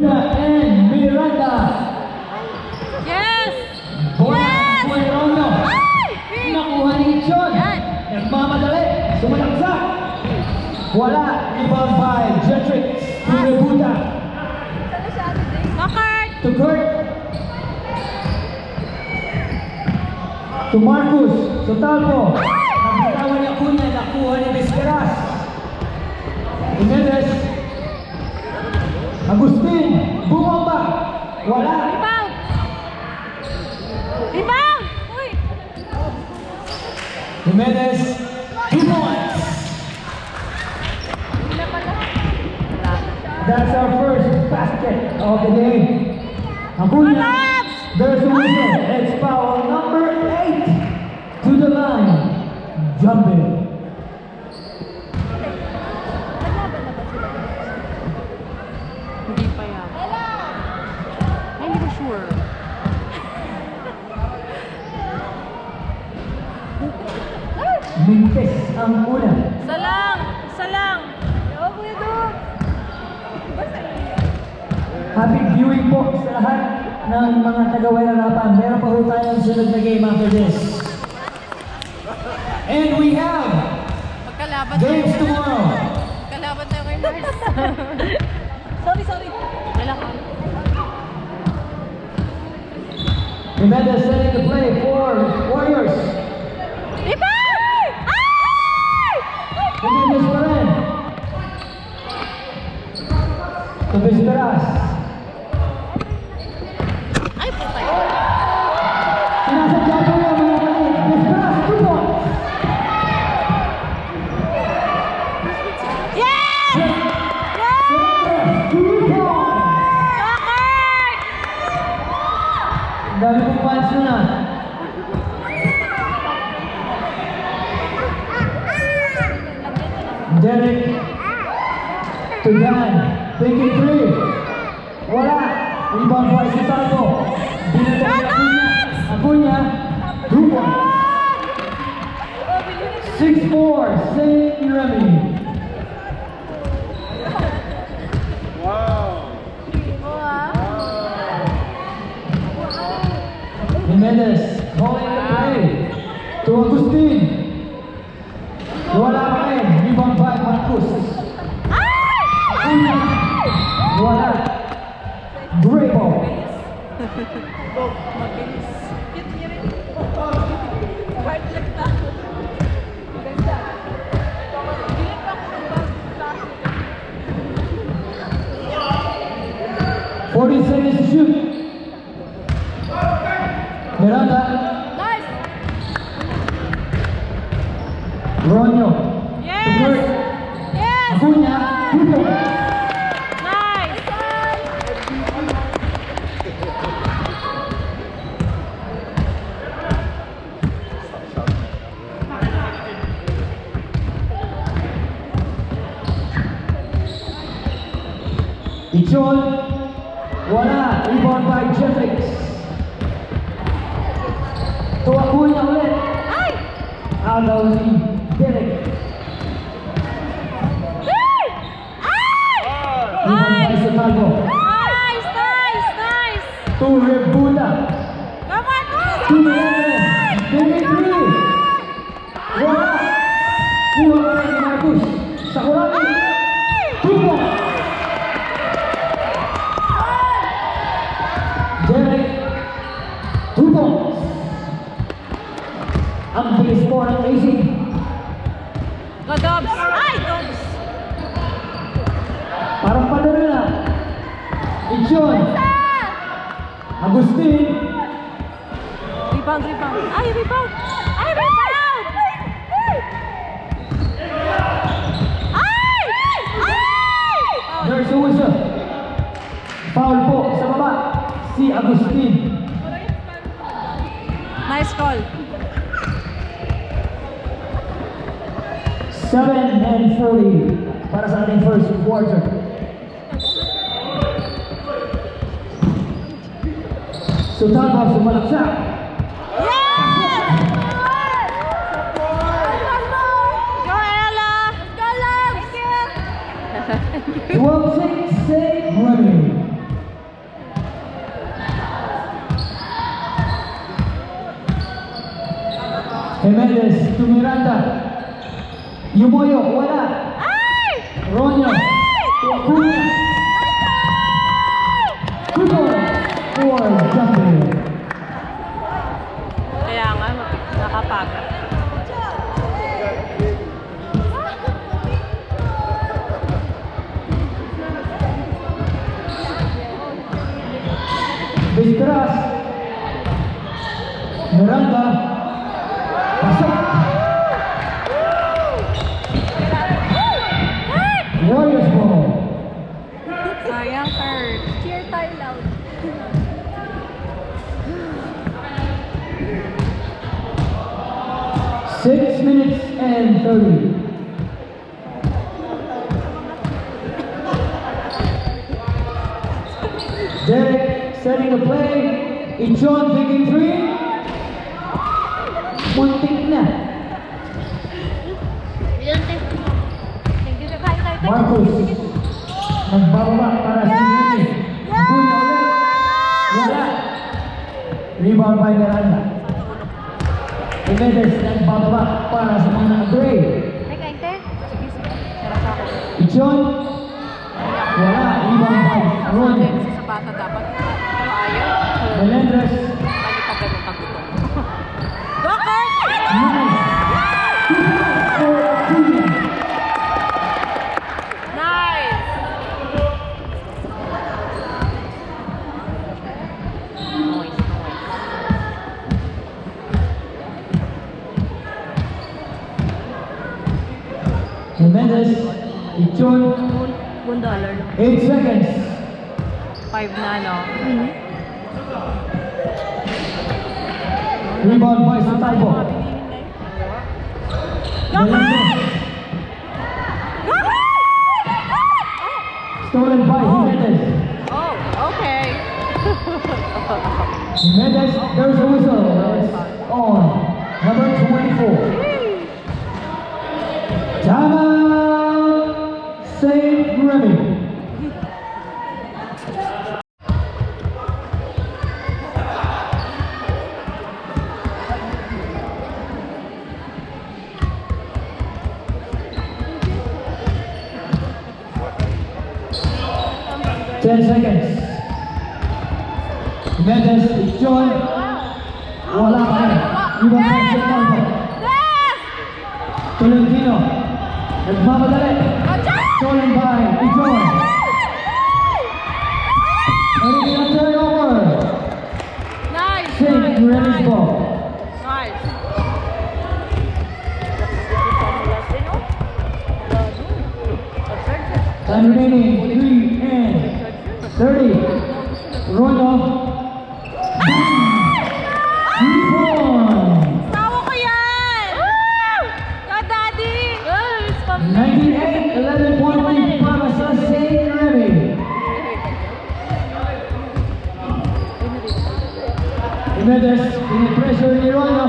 and Miranda. Yes! Bola Yes! Fuerono. Ay! Nakuha ni Chon. Yan. Nagmamadali. Sumalagsak. Wala. Rebound by Jetrix. To Rebuta. Makart! To Kurt. To Marcus. To Talpo. Nabitawan niya Cunha. Nakuha ni Vizqueras. Jimenez. Agustin. Bumamba. Wala. Rebound! Rebound! Uy! Jimenez. 2 points. That's our first basket of the game. Acuña. There's a whistle. It's foul number 8 to the line. Jumping. Hindi pa yan. Ay, hindi ko sure. Mintes ang una. Salang! Salang! Happy viewing po sa lahat ng mga taga-Wairarapan. Meron pa po tayong sunod na game after this. And we have Magkalaban games tomorrow. Magkalaban tayo kay Mars. Sorry. Wala ka. Jimenez setting the play for Warriors. Rebound! Ay! Jimenez pa rin. To Vizqueras. Ay, putay. Sinasadya po yung mga kapatid. Vizqueras, 2 points. Yes! Jimenez, 2 points. Makart! Ang dami pong fans na. Derek to Dan. Thinking 3. Wala. Rebound by si Talpo. Binatay ni Acuña. 2 points. 6-4. St. Remy. Jimenez calling the play to Agustin. Wala pa rin. Rebound by Marcus. Acuña. Wala. Grabo. Forty seconds to shoot. Miranda. Nice! Ronyo. Yes! To Kurt. Yes! Acuña. 2 points. Nice! 'Ichon. Wala. Rebound by Jetrix. To Acuña ulit. Ay! Agaw ni Derek. Ay! Ay! Rebound by Sotalbo. Nice! To Rebuta. Come on! To Jimenez. Derek 3. Wala. Kuha pa rin ni Marcus. Sa Kurami. 2 points. Derek. 2 points. Ang bilis po ng AC. Go Dobbs! Ay! Dobbs! Parang padala na. Ichon. Agustin. Rebound! Ay, rebound! Ay, rebound! Ay! Ay! There's a whistle. Foul po sa baba. Si Agustin. Nice call. 7:40 para sa ating first quarter. Sotalbo sumalaksak. Yes! Go Ella! Go Labs! Thank you! 12-6, St. Remy. to Miranda. Yumoyo, wala. Ronyo, to Acuna. 2 points for jumping. Kaya nga, nakapagod. Vizcaras. Miranda. Pasok. Warriors ball. Sayang, third. Cheer tayo loud. Six minutes and 30. Derek setting the play. Ichon taking 3. Muntik na. Thank you, tayo. Marcus. Nagbaba para sa Nini. Acuna ulit. Wala. Rebound by Miranda. Jimenez nagbaba para sa mga gray. Sige. Sarap ako. Ichon. Wala. Rebound by Ron. Sa bata dapat. Pero ayaw. Melendres. Lagi pa ganun pagbuto. Go, Kurt! Nice. 2 points for Acuna. Nice! Noise. Jimenez. Ichon. $1. 8 seconds. 5 na, no? Rebound by Santalbo. Melendres. Stolen by Jimenez. Oh, okay. Jimenez, there's a whistle. It's on. Number 24. Timeout, St. Remy. Ten seconds. Jimenez, John. Wala pa rin. Ibang pa sa Talbot. Tolentino. Nagmamadali. Stolen by Ijon. And it's a turnover. Nice! St. Remy's ball. Nice! Time remaining 3 and 30. Rono. 3 points. Tawa ko yan! Go, Daddy! 98, 11 point lead para sa St. Remy. Jimenez, pinipressure ni Rono.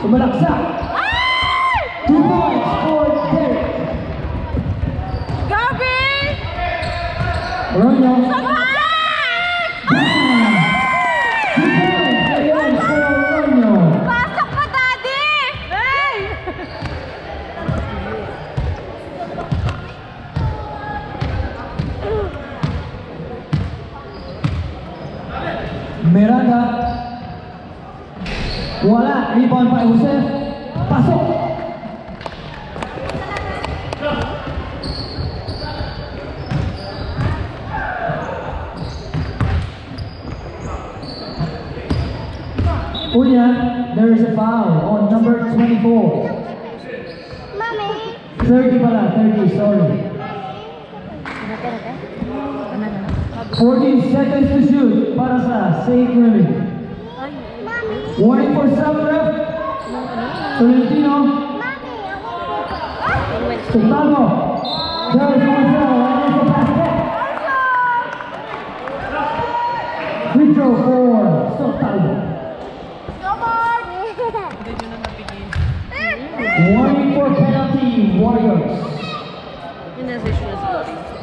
Sumalaksak. 2 points for Derek. Gabi! Rono. Sama! 2 points again for Rono. Pasok mo, Daddy! Hey! Miranda. Wala. Rebound by Josef. Pasok. Unya, there is a foul on number 24. Mommy. 30 pala, 30, sorry. 14 seconds to shoot para sa St. Remy. Mommy. Warning for self-ref. Tolentino. Sultano. There is one foul and it's a basket. Free throw for Sultano. Warning for penalty, Warriors. Yung message niya siguro.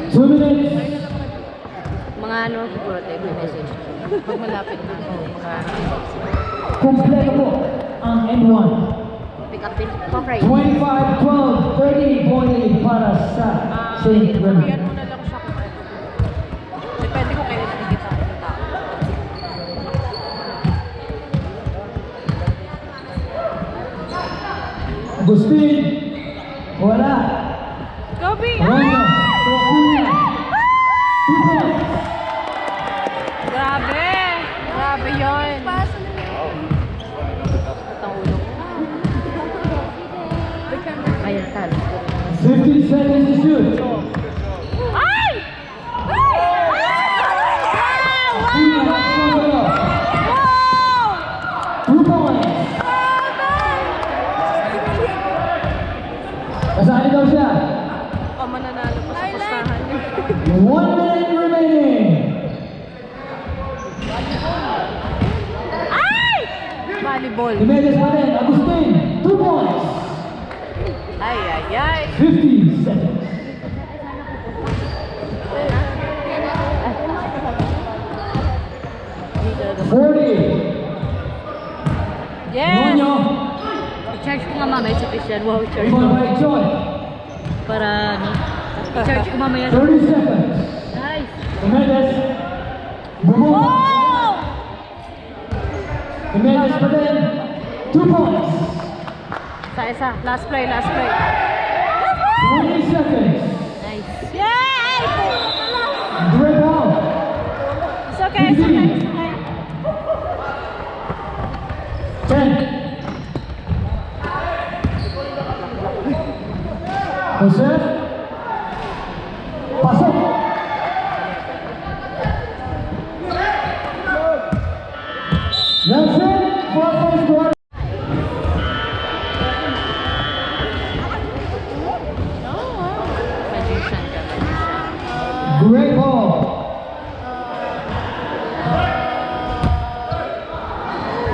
2 minutes. Mga ano, siguro tayo yung message. Pag malapit na po. Kompleto po ang N1. Kapit-kapit pa, Fray. 25-12, 30 point lead para sa St. Sabihan Bernard. mo na lang siya kung ano. Depende kung kailan nakikita ko yung tao. Agustin, wala. Gobi! Romeo, Procuna, 2 points. Grabe! Grabe yun. Ang ulo ko. Ayan, talo. 15 seconds to shoot. Ay! Procuna, Romeo, Wow! 2 points. Kasali daw siya. O, mananalo pa sa pustahan niyo. 1 minute remaining. Ay! Volleyball. Imedes pa rin, Agustin, 2 points. Ay, ay, ay. 50 seconds. Dito. 40. Yes! Monyo, I-charge ko nga mamaya sa Christian. Wow, i-charge rebound ko. by Joy. Para ano? I-charge ko mamaya. 30 seconds. Nice! Imedes, bumula. Oh! Imedes pa rin, 2 points. Isa. Last play, last play. 20 seconds. Nice. Yay! Rebound. It's okay, it's okay, it's okay. 10. Jose. Pasok. That's it for first quarter. Magician ka, magician. Great ball.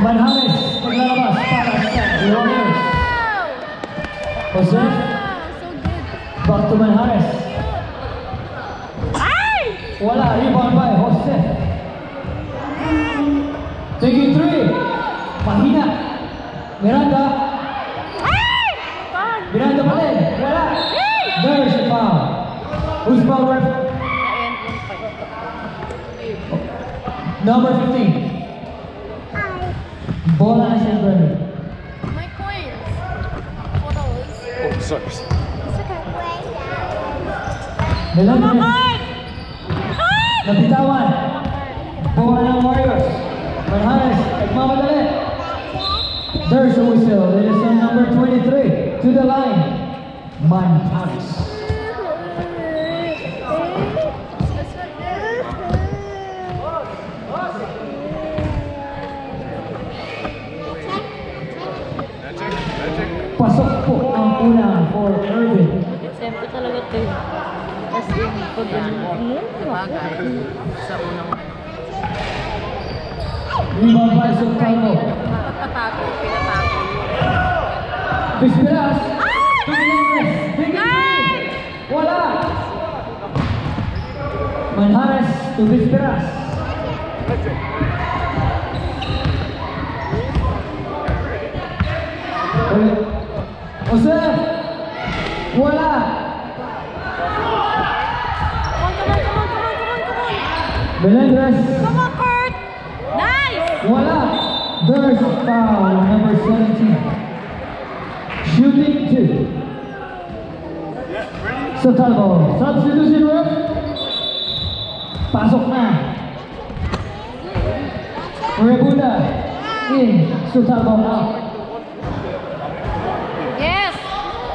Manhanes, paglalabas para sa Warriors. Jose, back to Manhanes. Ay! Wala, rebound by Jose. Taking 3. Mahina. Miranda. Ay! Pag! Miranda pa rin. Wala. There's a foul. Who's foul ref? Number 15. Bola na St. Bernard. My coins. Photos. Oh, sorry. It's okay. Melendres. Ay! Ay! Napitawan. Bola ng Warriors. Manhanes. Nagmamadali. There's a whistle. It is on number 23. To the line. Manhanes. Pasok po ang una for Irvin. Siyempre talaga ito yun. As in, pag ano, bagay sa unang Rebound by Sultano. pagkatago, pinatago. Bisperas. Wala. Manhanes to Bisperas. Jose. Wala. Melendres. Come on, Kurt! Nice! Wala. There's foul number 17. Shooting 2. Sotalvo. Substitution ref. Pasok na. Rebunda. In. Sotalvo out. Yes!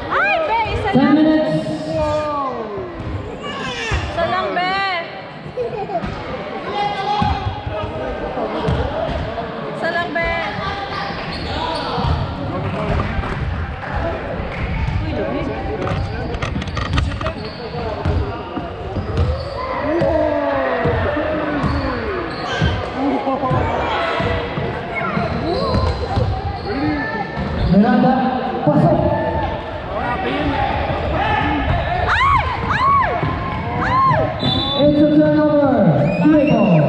Ay, be! Isa 10 lang! minutes. Isa lang, be! Isa lang, be! Uy, lumig. Miranda. Pasok. It's a turnover. Play ball.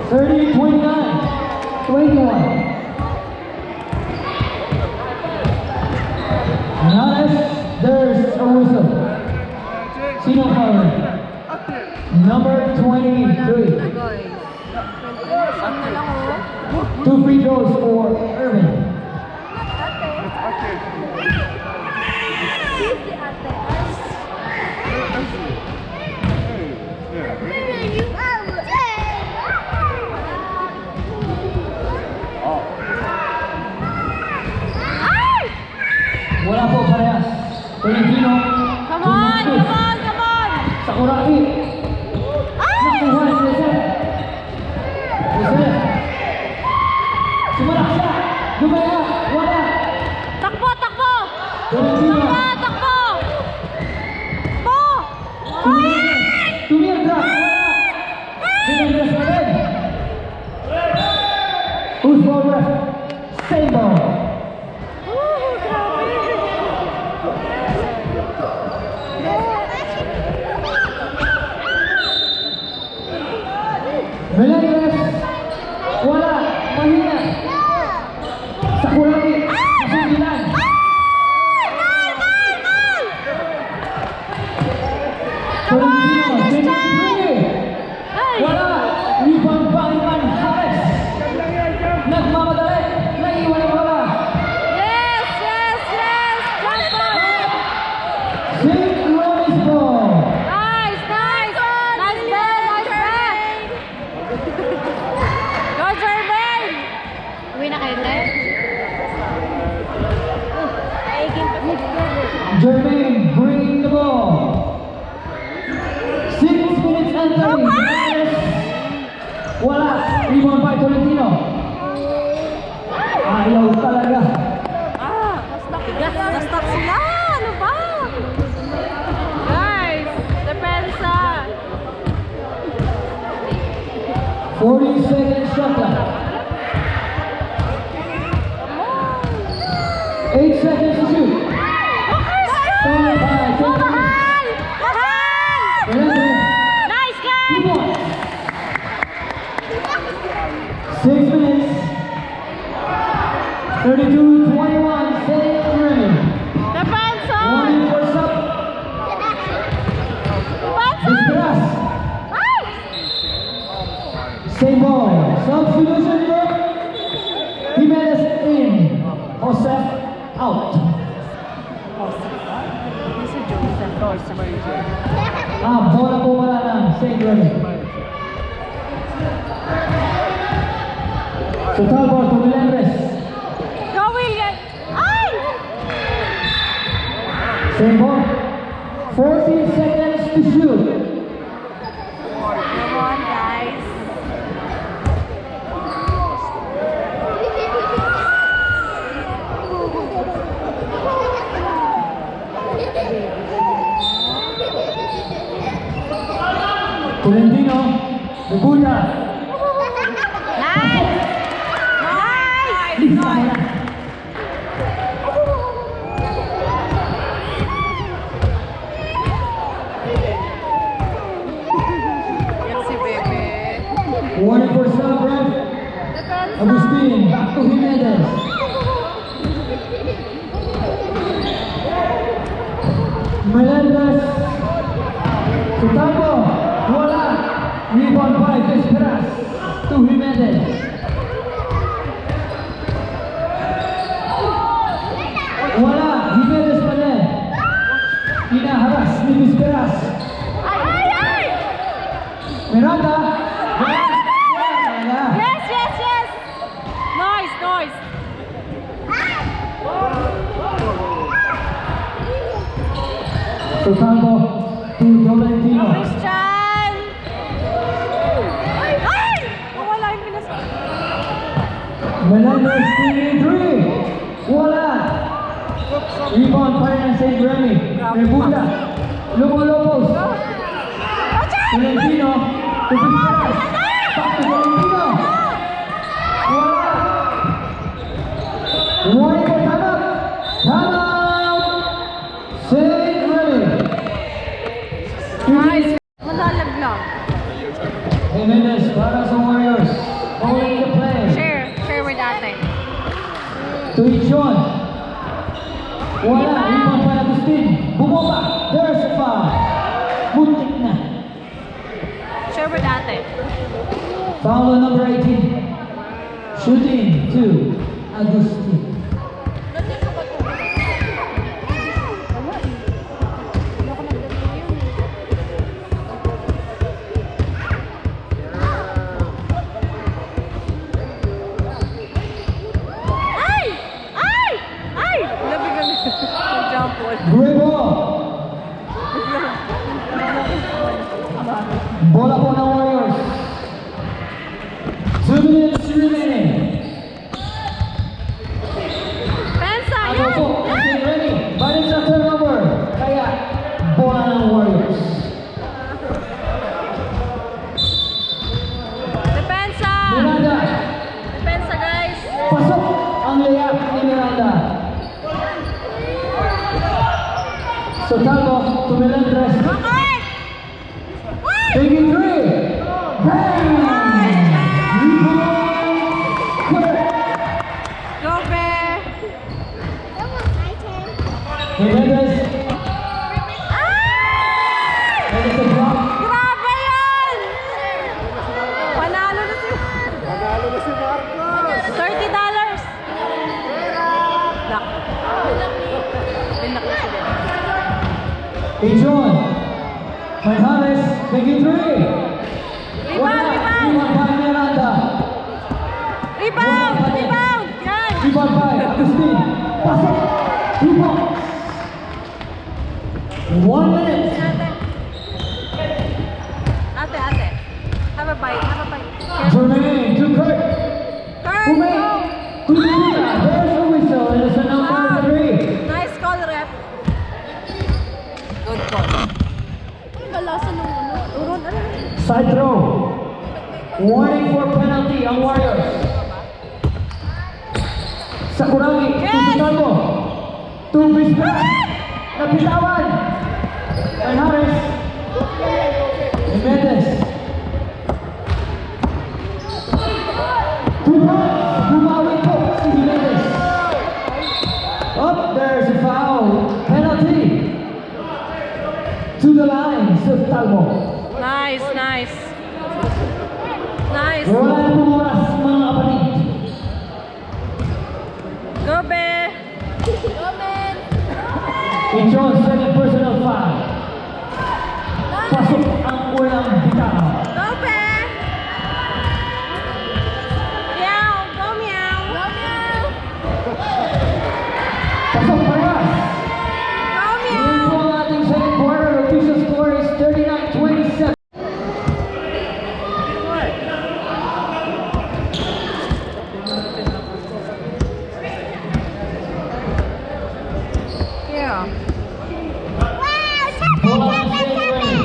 30, 29, 21. Notice there's a whistle. Sino foul? Number 23. Two free throws for Irvin. Wala po parehas. Tolentino. Come on, come on, come on! Sakuraki. Nakuha ni Joseph. Joseph. Sumalak siya. Lumaya. Wala. Takbo, takbo! Tolentino. Takbo, takbo! Po! Tumirda. Wala. Pinagdas na rin. Who's ball ref? Same ball. Melendez, wala, mahina. Sakuraki, kasundilan. Tolentino, 23. Wala, rebound pa Ivan Harris. Nagmamadali, naiwan ang wala. Yes, yes, yes! Jump on! St. Louis ball. Nice, nice! Nice ball, nice ball! Go, Jermaine! Uwi na kayo, Len? Jermaine bringing the ball. 6 minutes entering. Wala, rebound by Tolentino. Ayaw talaga. Na-stop sila! Ano ba? Guys, depensa! 40 seconds shot clock. 8 seconds to shoot. Fouled by Tolentino. Mahal! Mahal! Melendez, Nice 2 guy! points. 6 minutes. 32-21, St. Remy. Depensa! Warning for sub. Depensa! Disperas. Ay! Same ball. Substitution for Jimenez in. Joseph out. Si Joseph. Bola po pala ng St. Remy. So Talbot to Melendez. Go, William! Ay! Same ball. 14 seconds to shoot. Come on, guys. Tolentino. Naguta. Nice! Nice! Lista mo na. Yan si Bebe. Warning for sub ref. Depensa! Agustin. Back to Jimenez. Melendez. Sutambo. Wala. Rebound by Disperas to Jimenez. Wala. Jimenez pa rin. Hinaharas ni Disperas. Ay, ay, ay! Miranda. Wala. Yes, yes, yes! Nice, nice! Sutambo to Tolentino. Christian! Ay! Nawala yung pinas. Melendez 3. Wala. Rebound pa rin ng St. Remy. Rebuta. Lumolopos. Tolentino. To Disperas. Back to Tolentino. Wala. Warning for timeout. Timeout. St. Remy. Nice! Malalaglag. Jimenez para sa Warriors. Agustin, bumaba. There's a foul. Muntik na. Share with ate. Foul on number 18. Shooting to Agustin. Nandito ka to. Wala eh. Hindi ako nagdala yun eh. Ay! Ay! Ay! Labi ka na. Jump wall. Grebo. Bola po ng Warriors. 2 minutes remaining. Pensa! Ano Yan! po? Is ready? Balik sa turnover. Kaya, bola ng Warriors. Depensa! Miranda. Depensa, guys! Pasok ang layup ni Miranda. So, Talbo, Tumelendres. Okay! Uy! Taking 3. Bang! Go, Be! That was my turn. Jimenez. Ay! That is a block. Grabe yan! Panalo na si... $30! Lock. Pinak na sila. John. Manjares, taking 3. Rebound! Rebound! Rebound by Miranda. Rebound! Rebound! Yan! Rebound by Agustin. Pasok. 2 points. 1 minute. Ate, ate. Have a bite, have a bite. Yes. Jermaine to Kurt. Kurt, Who made? go! To Luna. There's a whistle. And it's a number 3. Nice call, rep. Good call. Ang galasa nung ano. Turun, ano? Side throw. Warning for penalty ang Warriors. Sakuragi. Yes! Tusitalbo. 2 piece back. Napitawan. Manjares. Jimenez. 2 points. Bumawi po si Jimenez. Oh, there's a foul. Penalty. To the line, Talbo. Nice, nice. Nice. Wala na pong oras, mga kapatid. Go, Be! Go, man. John, second personal foul. Pasok ang unang bitaw. Go, Be! Meow! Go, meow! Go, meow. Pasok parehas. Go, Ngayon meow! po ang ating second quarter. Official score is 39-27. Yeah. Bola ng Stingray.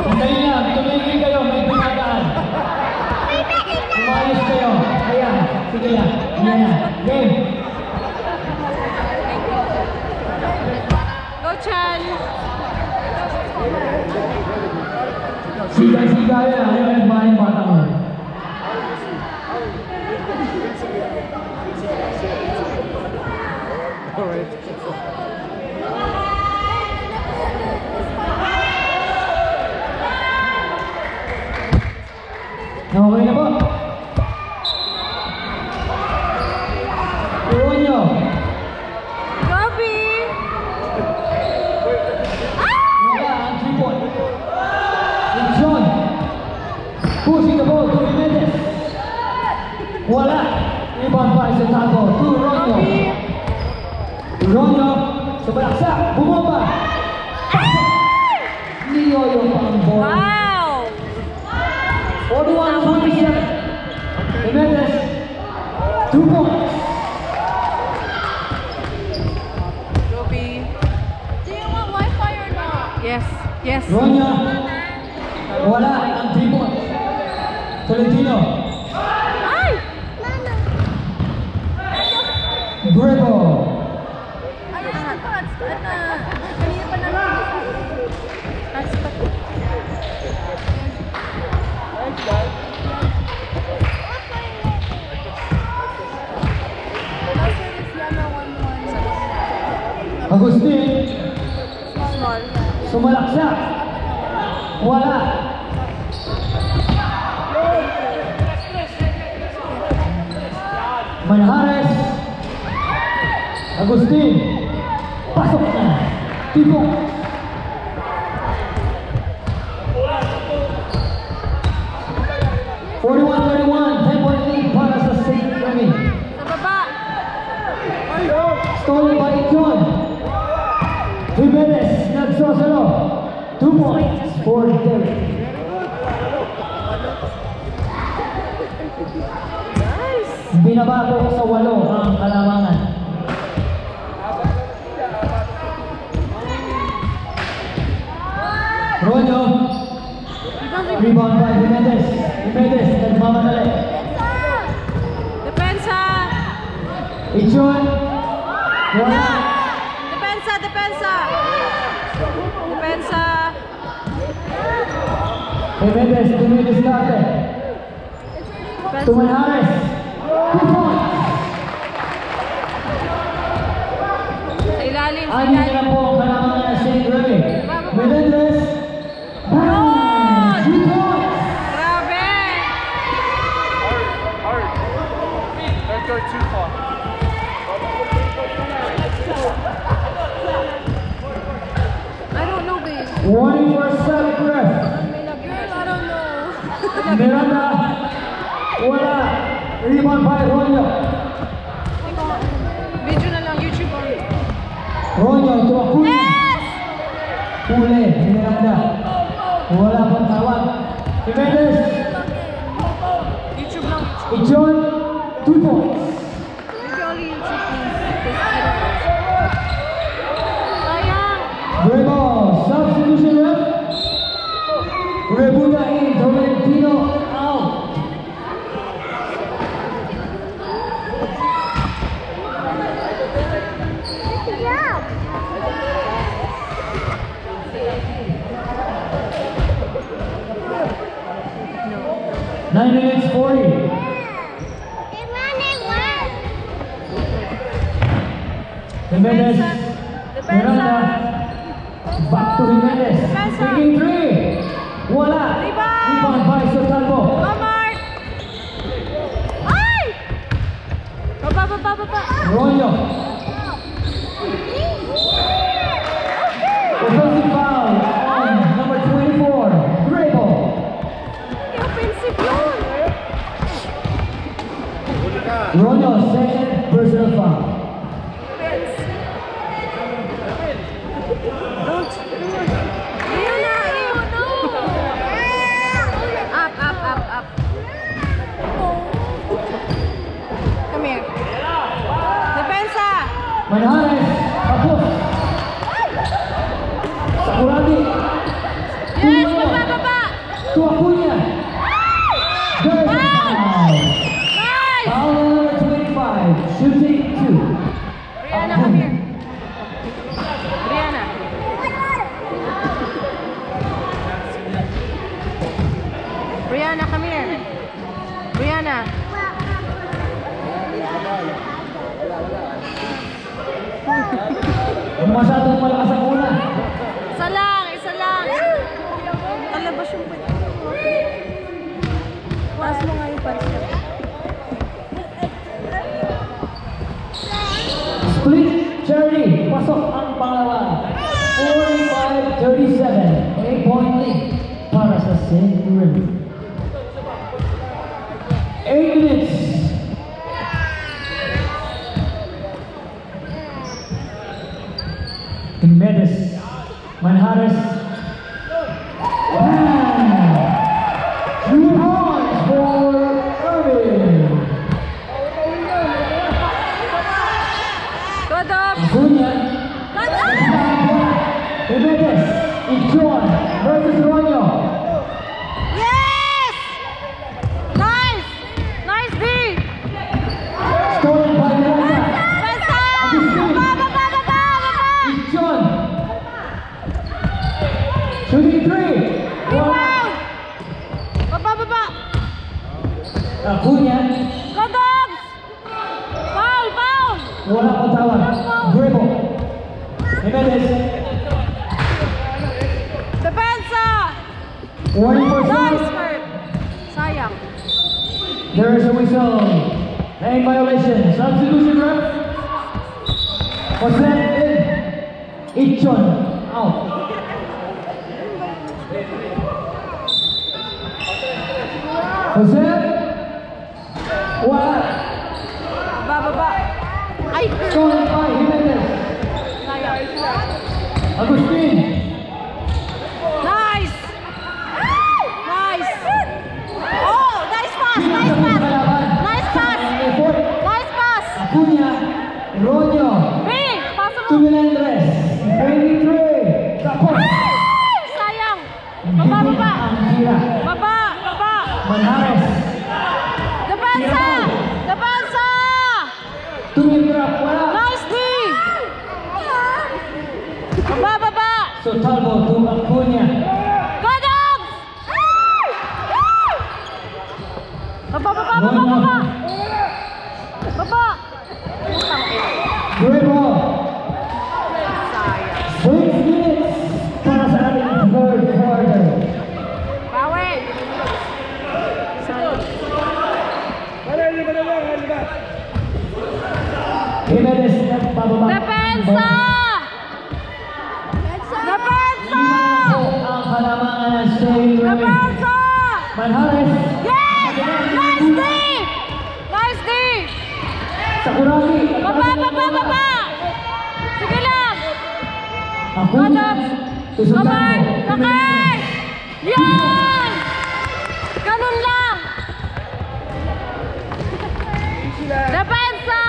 Hintayin lang, tumigil kayo, may pinadaan. Umayos kayo. Ayan, sige lang. Ayan na. Game. Go, Chan! Siga-siga yan. Ayaw nagmahin bata mo. Okay na po. Turuan nyo. Go, B! Wala ang 3 point. And John. Pushing the ball to Jimenez. Wala. Rebound pa sa Talbo. To Ronyo. Ronyo. Sa balaksa. Bumomba. Niyoyo pa ang ball. Wow! 41-27. Jimenez. 2 points. Go, B! Do you want Wi-Fi or not? Yes, yes. Ronyo. Wala ang 3 points. Tolentino. Ay! Grebo. Ayos na pa. Kanina pa natin. That's the... Last year is Yana 1-1. Agustin. Small. Sumalaksak. Wala. Manjares. Agustin. Pasok na. Tibok. (41-31), 10-point lead para sa St. Remy. Sa baba. Stolen by John. Jimenez nagsosolo. 2 points for Derek. Binabago sa 8 ang kalamangan. Ronyo. Rebound by Jimenez. Jimenez nagmamadali. Depensa. Ichon. Wala. Depensa, depensa. Depensa. Jimenez dumidiskarte. To Manjares. 2 points. Sa ilalim, sa Anin na ilalim. po ang kalamangan ng St. Remy. Melendres. Bang! 2 points. Grabe. Art. Don't go too far. I don't know, babe. Warning for a sudden breath. Girl, I don't know. Miranda. Wala. Rebound by Ronyo. Video na lang, YouTube on. Ronyo to Acuna. Yes! Huli ni Miranda. Wala pang tawag. Jimenez. YouTube lang. Ichon. 2 points. Maybe only YouTube, please. Sayang. Bravo. Substitution ref. Rebuta in. Tolentino out. Yeah. 9 minutes 40. Jimenez. Miranda. Back to Jimenez. Taking 3. Wala. Rebound by Sotalbo. Go, Mark! Ay! Baba, baba, baba. Ronyo. Offensive foul on number 24. Grego. Offensive yun. Ronyo, second personal foul. Ayun na, ayun, no. Up, up, up, up. Come here. Depensa. Manjares. Tapos. Sakurati. Yes, baba, baba. To Acuna. There's the foul. Nice. Foul number 25. Shooting 2. Brianna, come here. Brianna. Brianna, come here. Brianna. Masyadong malakas ang una. Isa lang, isa lang. Talabas yung pwede. Taas mo nga yung pants niya. Split Cherry. Pasok ang pangalawa. 45-37. 8-point lead para sa St. Remy. 8 minutes. Jimenez. Manjares. Bang! 2 points for Irving. Good up. Acuna. Good up. Jimenez. Ichon versus Ronyo. Yes! Nice! Nice, D! Stolen by Miranda. Pensa! Agustin. Baba, baba, baba, baba! Ichon. Shooting 3. Rebound! Baba, baba! Acuna. Go, Dogs! Foul, foul! Wala pang tawag. Grego. Jimenez. Depensa! Warning for Nice foul. hurt. Sayang. There is a whistle. Lane violation. Substitution ref. Jose in. Ichon out. Jose. Wala. Bababa. Ay! Stolen by Jimenez. Sayang. Agustin. Nice! Nice! Oh! Nice pass! Nice pass! Nice pass! Effort. Nice pass! Acuna. Ronyo. Hey! Pasa mo! Tumelendres. 23. Tapos. Sayang! Baba, baba! Ang tira. Baba! Baba! Manhares. Depensa! Depensa! Tumitrap. Wala. Nice D! Baba! Baba! So Talbo to Acuna. Go Dogs! Baba! Baba! Baba! Baba! Baba! Dribble. Sayang. 6 minutes para sa ating third quarter. Bawi! Sayang. Jimenez nagpababa. Depensa! Depensa! Lima na po ang halamangan ng Shane Remy. Depensa! Manhares. Yes! Nice D! Nice D! Sakuragi. Baba! Baba! Baba! Sige lang! Acuna. Susundan Kamay! po. Sakay! Yan! Ganun lang! Depensa!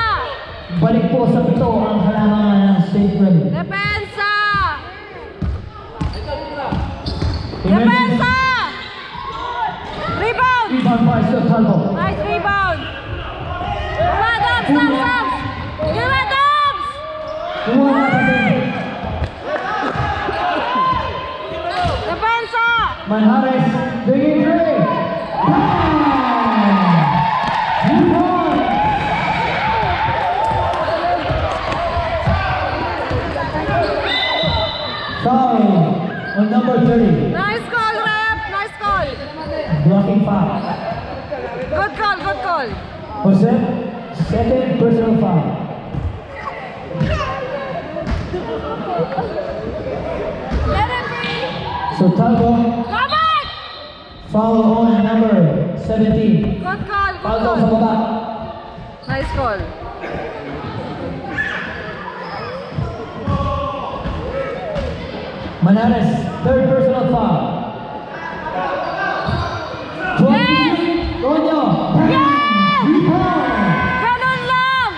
Balik po sa pito ang halamangan ng Shane Remy. Depensa! Jimenez. Depensa! Rebound! Rebound by Sir Talbo. Nice rebound! Tama, Dobbs! Dobbs! Dobbs! Give it, Dobbs! Kuha na din. Depensa! Manhares. Biggie three. Rebound. Foul on number 30. Nice call, ref! Nice call! Blocking foul. Good call, good call! Jose, second personal foul. Let it be! So Talbo, Come on! foul on number 17. Good call, good Foul daw sa call! baba. Nice call! Manhares, third personal foul. 20. Ronyo. Yes! Rebound. Ganun lang!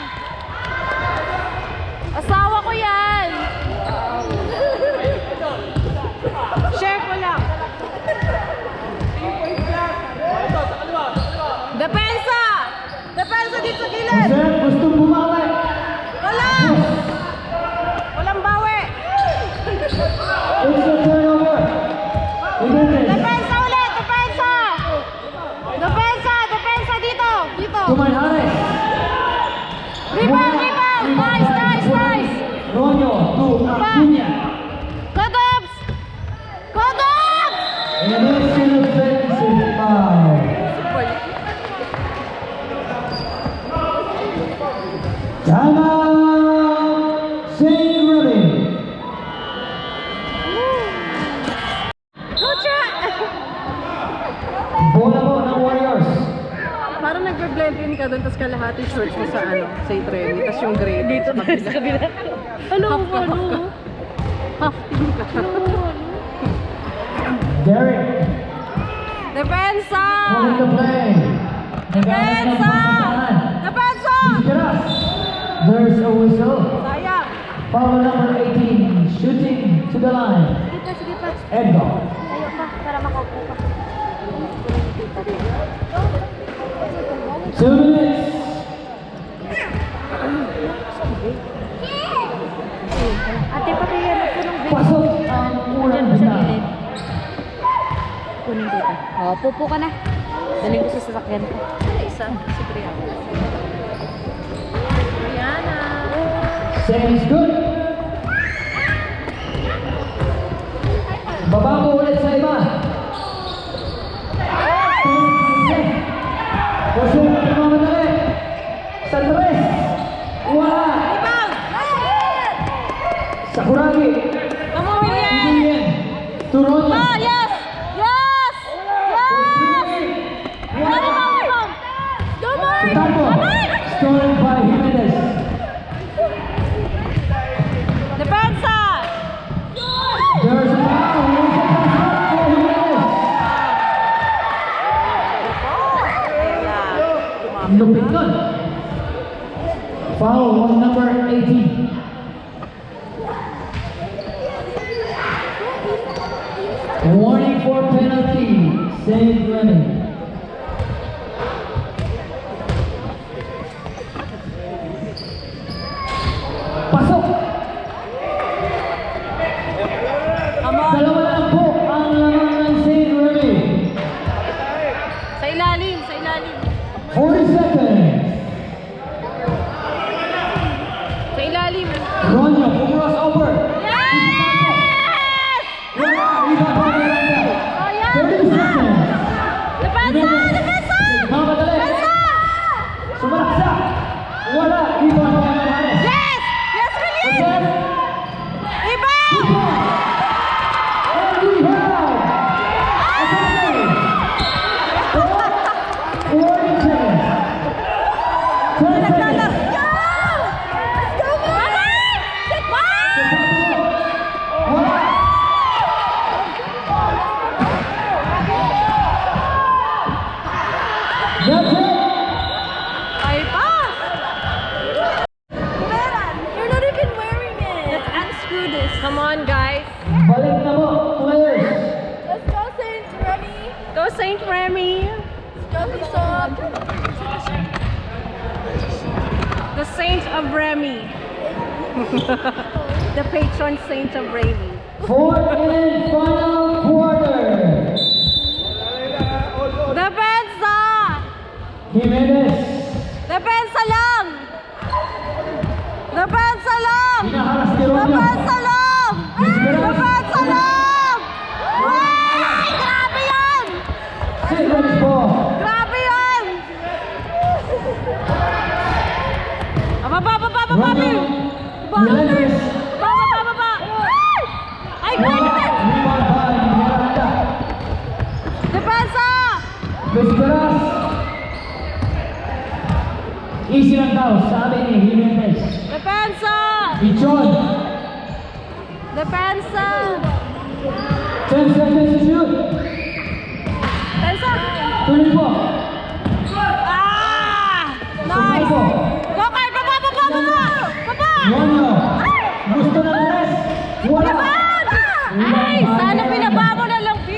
Asawa ko yan! Share ko lang! Depensa! Depensa dito sa gilid! Jose, gustong bumawi. Wala! Walang bawi! It's a turnover. Jimenez. Depensa ulit! Depensa! Depensa! Depensa dito! Dito! To Manhares. Rebound! Rebound! Nice! Nice! Nice! Ronyo to Acuna. Go Dobbs! Go Dobbs! And it's an offensive foul. Timeout. Shane Remy. Good shot! Bola po ng Warriors. Parang nagbe-blend in ka doon, tapos kalahati shorts mo sa sa training, tapos yung gray dito sa kabila. Ano? Half team ka. Derek. Depensa! Calling the play. Depensa! Depensa! Iskeras. There's a whistle. Sayang! Foul number 18. Shooting to the line. Sige pa. Edgar. Tayo pa para makaupo pa. 2 minutes. Ate, pakiyan ako ng video. Pasok ang unang bina. Kunin dito. O, pupo ka na. Daling ko sa sasakyan ko. Isa, si Brianna. Brianna! Seconds good. Sakuragi. Come on, William! William. To Ronyo. Ah, yes! Yes! Yes! Wala. Go, Mark! Tapo. Stolen by Jimenez. Depensa! There's a foul. Lupit nun. Foul on number 18. Warning for penalty. Saint Remy. Pasok. Come on! Dalawa lang po ang laman ng Saint Remy. Sa ilalim, sa ilalim. 40 seconds. Sa ilalim. Ronyo, cross over. Yes! Wala, iba pa Miranda. Oh, yan! 30 seconds. Depensa! Depensa! Mamadali. Depensa! Sumalaksak. Wala, iba pa Miranda. Yes! Yes, William! Iba! And we have a penalty. 40 seconds. 10 seconds. Go, Mark! Wala. That's it. Ay pa! You're not even wearing it. Let's unscrew this. Come on, guys. Balik na mo, players. Let's go, Saint Remy. Go Saint Remy! Go, Bishop. The Saint of Remy. The patron saint of Remy. Fourth and final quarter. Depensa! Jimenez. Depensa lang! Depensa lang! Hinaharas ni Ronyo. Depensa lang! Depensa lang! Ay! Grabe yan! Seconds po. Grabe yan! Baba, baba, baba, Ronyo. Baba, Melendez. baba, baba! Ay, Wala. grabe! Rebound by Miranda. Depensa! Vesperas. Easy lang daw, sabi ni Jimenez. Depensa! Ichon. Depensa! 10 seconds to shoot. Depensa! Tuloy po. Ah! Supply Nice! po. Go, Kyle! Baba, baba, baba! Baba! Ronyo. Gusto ng tres. Wala. Laban! Ay! Sana pinaba mo na lang, P.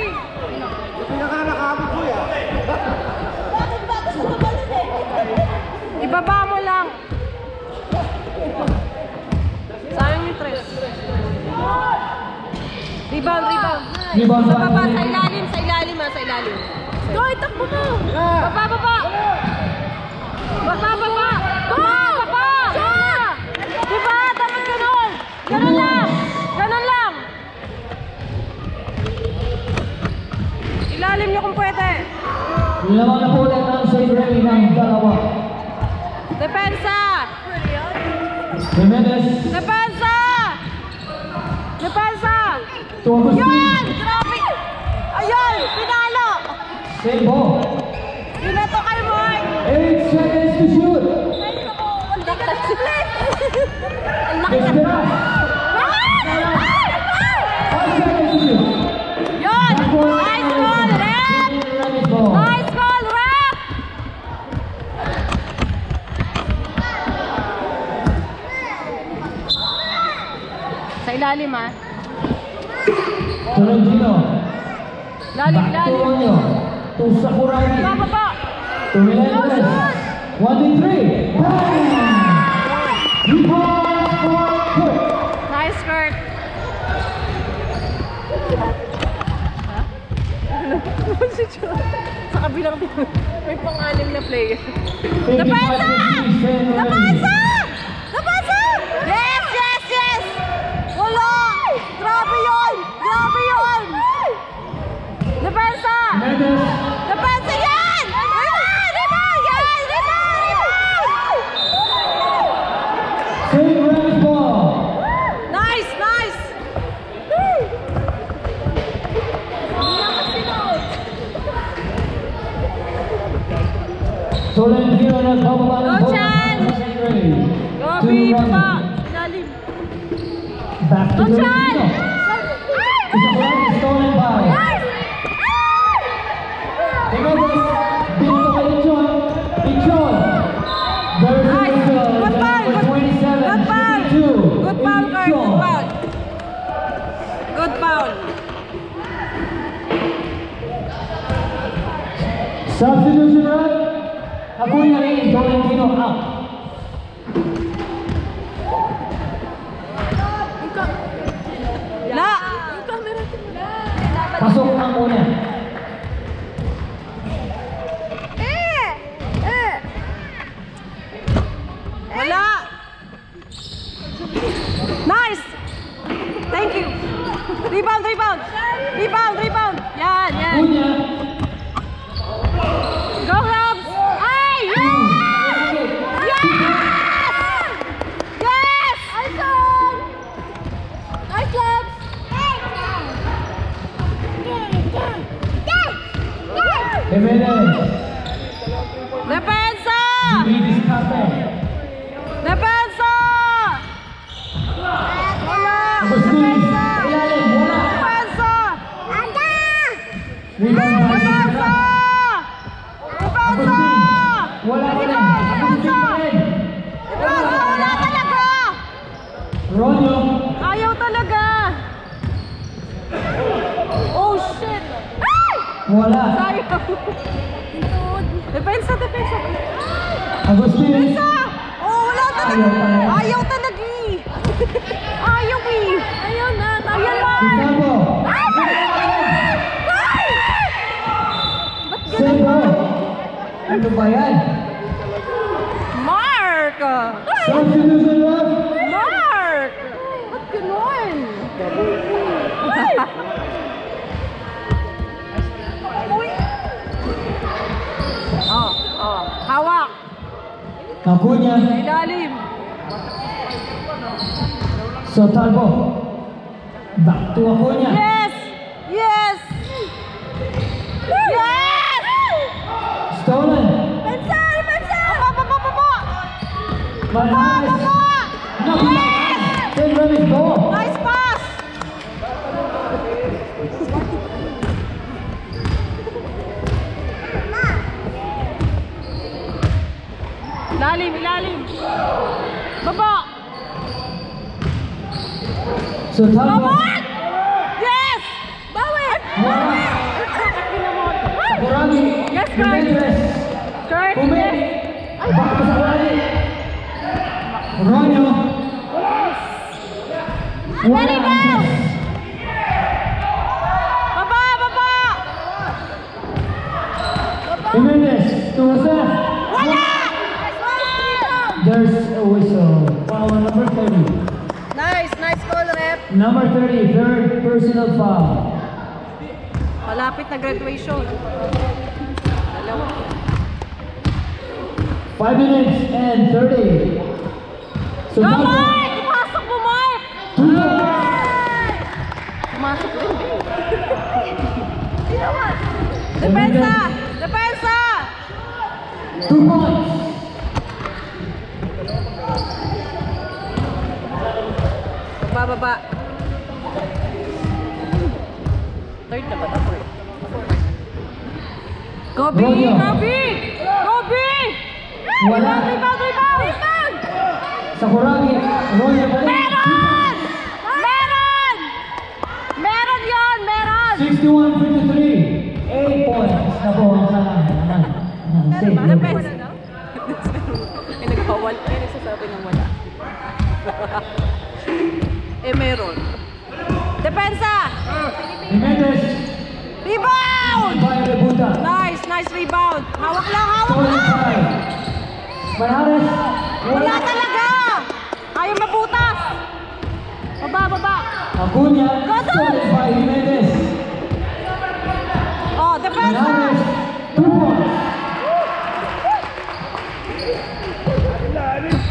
Ibaba mo lang. Sayang yung tres. Rebound, rebound. Rebound Sa by baba, sa Jimenez. ilalim, sa ilalim, sa ilalim. Go, itakbo mo. Baba, baba. Baba, baba. Go! Baba! Diba? Dapat ganun. Ganun lang. Ganun lang. Ilalim niyo kung pwede. Lamang na po ulit ang Saint Remy ng dalawa. Depensa! Jimenez. Depensa! Depensa! To Agustin. Yan! Grabe! Ayun! Pinalo! Same ball. Binato kay Mark! 8 seconds to shoot. Ang laki ng split! Ang laki ng... Vesperas. Ah! 5 seconds to shoot. Yun! Nice goal, Rep! Remy's ball. Nice goal, Rep! Sa ilalim, ah. Tolentino. Lalim, Back to lalim. Ronyo. To Sakuragi. Baba! To Melendez. 1 and 3. Bang! Rebound for quick. Nice skirt. Si John. Sa kabilang may pang-anim na player. 55 Depensa! to 3. Saint Remy. Depensa! Depensa! Yes, yes, yes! Wala! Grabe yun! Grabe yun! Depensa! Mendes. Depensa yan! Rebound! Rebound! Yan! Rebound! Saint Remy's ball. Nice! Nice! Tolentino nagbababa ng Go, bola Chan! para sa St. Remy. Go, To B, Ronnie. baba! Ilalim. Back to Go, Chan! Tolentino. Isa pa lang, stolen by. Jimenez, dito kay Ichon. Ichon. There's a Nice. whistle. Good foul, Number good- 27, good foul. 52. Good foul, Kurt. Good Ichon. foul. Good foul. Substitution run. Acuna in, Tolentino out. La! Pasok ang una. Wala! Nice! Thank you! Rebound, rebound! Rebound, rebound! Yan, yan! Acuna. Go, Robs! Ay! Yes! Yes! Yes! Nice, Robs! Jimenez. Depensa! Luis Carte. Depensa! Wala! Agustin. Depensa! Ilalim, wala. Depensa! Rebound by Depensa! Depensa. Depensa! Agustin. Wala pa rin. Agustin pa rin. Depensa! Wala talaga! Ronyo. Ayaw talaga! Oh, shit! Ay! Wala. Sayang! Depensa, depensa! Agustin. Depensa! Oh, wala talaga! Ayaw pala. Ayaw talaga eh! Ayaw eh! Ayaw na! Ayaw na! Gustavo. Ba't Sebo. Ano ba yan? Mark! Substitution run. Mark! Ba't ganon? Ay! Uy! Oh, oh. Hawak! Acuna. Ilalim! Sotalbo. Back to Acuna. Yes! Yes! Yes! Stolen. Pensa! Pensa! Papa! Manhares. Yes! St. Remy's goal. Nice pass! Ilalim, ilalim! Baba! Sotalbo. Baba! Yes! Bawi! Wala. Sakuragi. Yes, Kurt. Jimenez. Kurt! Kume. Ay, Back to Sakuragi. Ronyo. Very well! Baba! Jimenez to Joseph. Wala! There's a whistle. Foul on number 30. Nice call, rep. Number 30, third personal foul. Malapit na graduation. Dalawa. 5 minutes and 30. So Go, now, Mark! Ipasok mo, Mark! 2 points. Pumasok rin. Depensa! Depensa! 2 points. Baba. Third na ba ito? Go, B! Romeo. Go, B! Go, B! Wala. Rebound! Sakuragi. Ronyo pa rin. Meron! Meron! Meron yun! Meron! 61-53. 8 points. Na po ang kalangan. Depensa. May nagpawal. May nagsasabi ng wala. Meron. Depensa! Jimenez. Rebound! By Rebuta. Nice rebound. Hawak lang. Stolen by Manhares. Wala talaga! Ayaw mabutas! Baba. Acuna. Go, Stolen by Jimenez. Oh, depensa! Manhares. 2 points.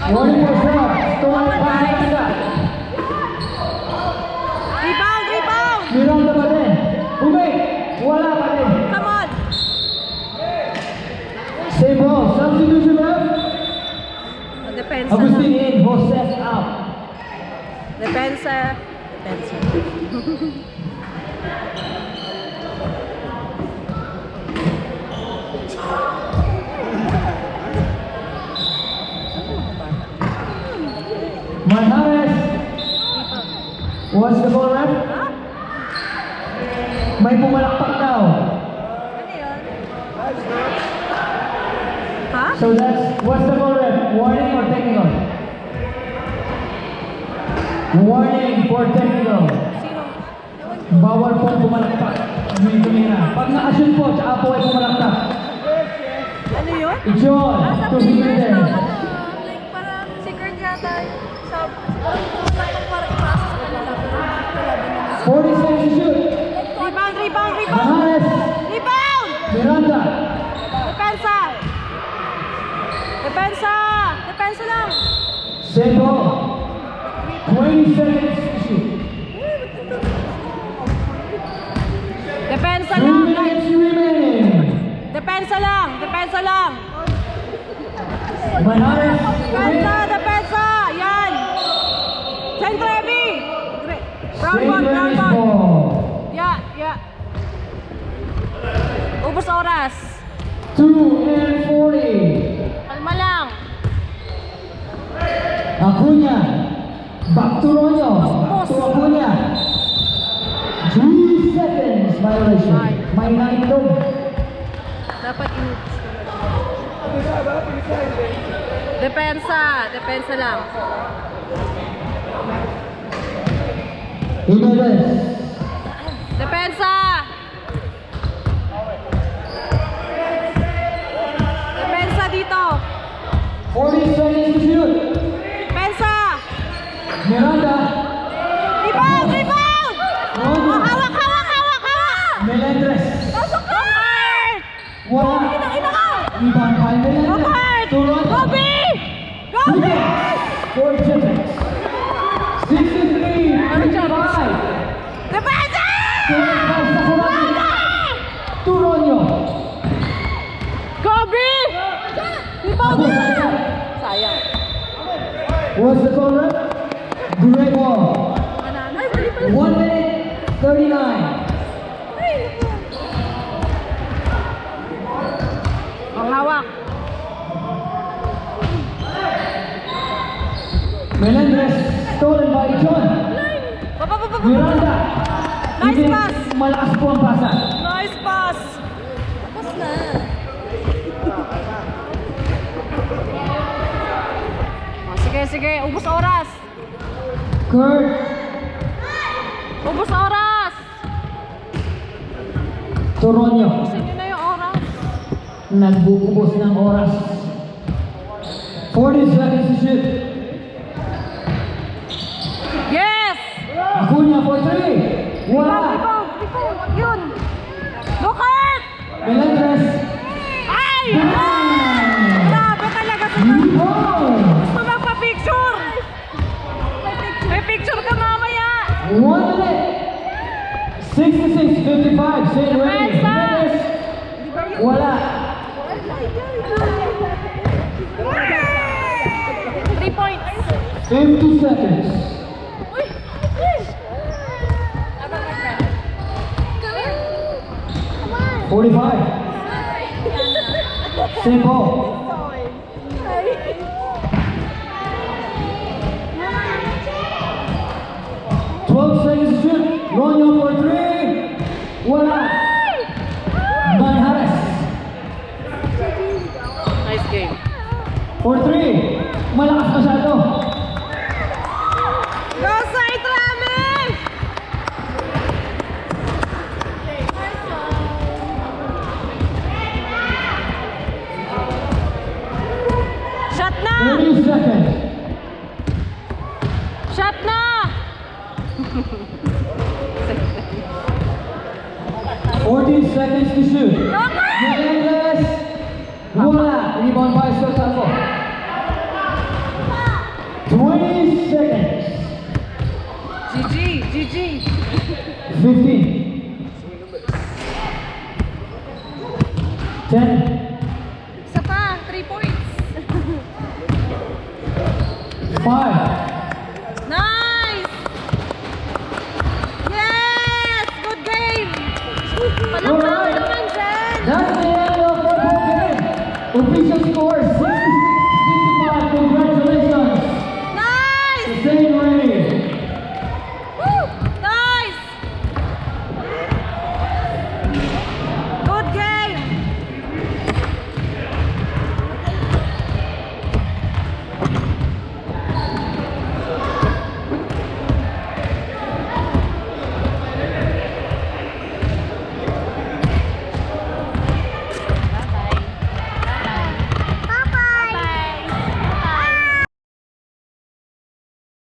Warning for shot. Stolen by Miranda. Rebound! Miranda pa rin. Wala pa rin. Come on! Same ball. Substitution. Depensa. Manhares. What's the ball, ref? May pumalakpak daw. Ha? So that's, what's the ball, ref? Warning or technical? Warning for technical. Bawal po pumalakpak. May tumira. Pag nakashoot po, tsaka po ay pumalakpak. Ano yun? John, to Jimenez. Like, parang secret yata. Parang ipasa sa kanila. Pero 40 seconds to shoot. Rebound! Manhares. Rebound! Miranda. Depensa lang! Same ball. 20 seconds to shoot. Depensa 3 lang! minutes remaining. Depensa lang! Manhares. Depensa! Yan! Saint Remy! Brown Saint ball! Mary's ball. Yeah. Ubus oras. 2 and 40. Kalma lang. Acuna. Back to Ronyo. Back to Acuna. 3 seconds violation. May 9 doon. Dapat Depensa lang. Jimenez. Depensa dito. 40 seconds to shoot. Depensa! Miranda. Rebound! Ronyo. Hawak! Melendres. Pasok ka! Wala. Rebound by Melendres. To Ronyo. Gobi! 4 seconds. 63. 55. Depensa! To Ronyo. Gobi! Rebound na! Sayang. What's the score, ref? Great ball. 1 minute 39. Ang hawak. Melendres stolen by John. Miranda. Nice Even pass. Malakas po ang pasa. Nice pass! tapos na. Sige. Ubus oras. Kurt. Ubus oras. Toronyo. Ubusin nyo na yung oras. Nagbubos ng oras. 40 seconds to shoot. Yes! Acuna for 3. Wala. Rebound. Yun. Look at! Melendres. Ay! Bang! Grabe talaga sa Rebound. gusto magpa-picture. May picture ka mamaya. 1 minute. 66-55. St. Remy. Melendres. Wala. 3 points. 50 seconds. Come on. 45. Same ball. Seconds to shoot. Ronyo for 3. Wala. Manhares Nice game. for 3. Malakas masyado. Go Saint Remy! Shot na! 30 seconds. Shot na! 40 seconds to shoot. Melendres. Wala. Rebound by Sotaco. 20 seconds. GG! 15. 10.